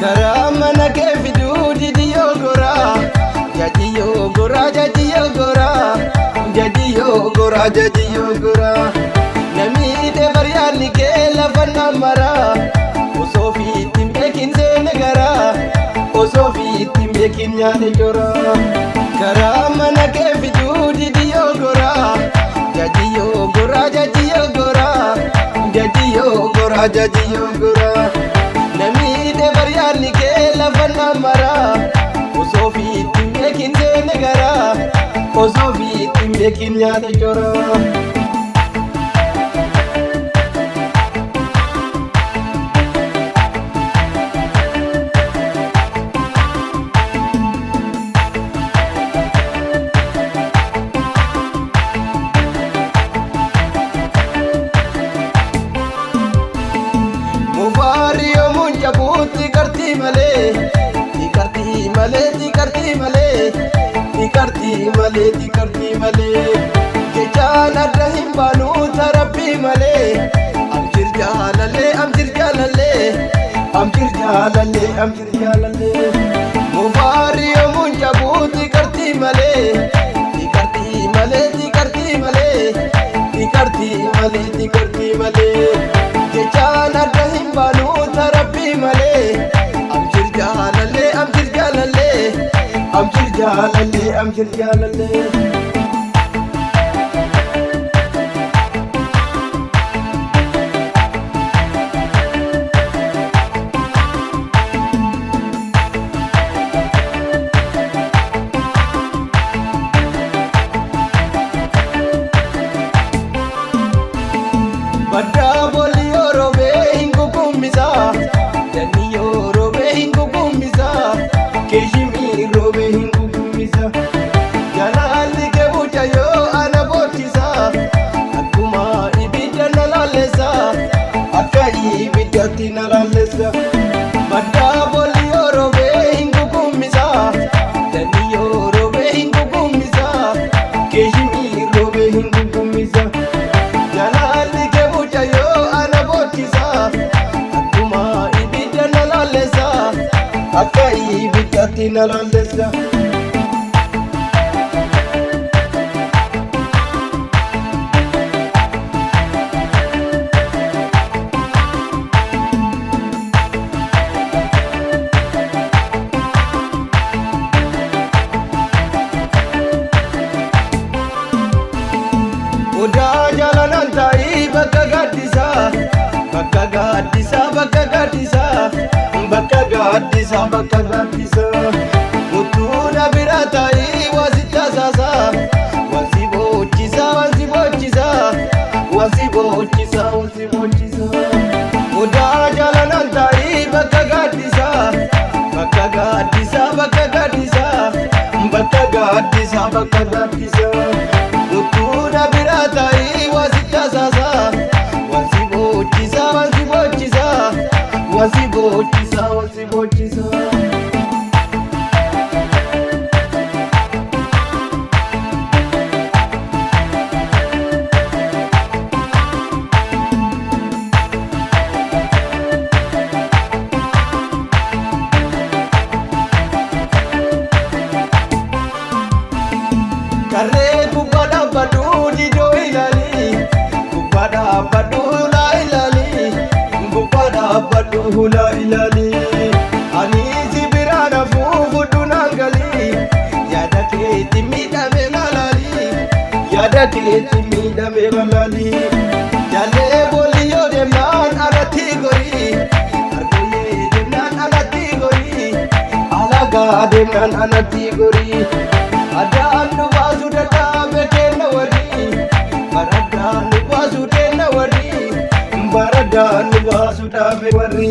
Karamana ke vidudi diyogora, jadiyogora, jadiyogora, jadiyogora, jadiyogora. Nami de baryani ke lafana mara, osofi timbekin se negara, osofi timbekin nyane jora. Karamana ke vidudi diyogora, jadiyogora, jadiyogora, jadiyogora, jadiyogora. Nami de baryani ke lafana mara, osofi timbekin se negara, osofi timbekin nyane jora. Dikarti male Jechana rahim banu tharabbi male Amjir jalale amjir jalale Amjir jalale amjir jalale Mubari munjabu dikarti male Dikarti male dikarti male Dikarti male dikarti male Jechana rahim banu tharabbi male Amjir jalale amjir jalale Amjir jalale, amjir jalale. Badda boliyo robe hingu kummisa, daniyo robe hingu kummisa, keshimi robe hingu kummisa. Jalali ke buchayo ana bochisa, akuma ibida nalalesa, akai ibida tinalalesa. Badda boliyo robe hingu kummisa, daniyo robe hingu kummisa, keshimi robe hingu kummisa. Jalali ke buchayo ana bochisa, akuma ibida nalalesa, akai ibida tinalalesa. Udah jalanan tai bakka gaddisa, bakka gaddisa, bakka gaddisa, bakka gaddisa, bakka gaddisa. Mutuna bira tai wasita sasa, wasi bochisa, wasi bochisa, wasi bochisa, wasi bochisa. Udah jalanan tai bakka gaddisa, bakka gaddisa, bakka gaddisa, bakka gaddisa, bakka gaddisa. Mutuna bira tai wasita sasa, wasi bochisa, wasi bochisa, wasi bochisa, wasi bochisa. Karre kubada badu dido ilali, kubada badu la ilali, kubada badu la ilali. Ani zibirana fufu tunangali, yada ke timida me malali, yada ke timida me malali. Jale boliyo demnan alati gori, argoye demnan alati gori, alaga demnan alati gori. Adan basu data betena wadi, baradan basu tena wadi, baradan basu tabe wadi.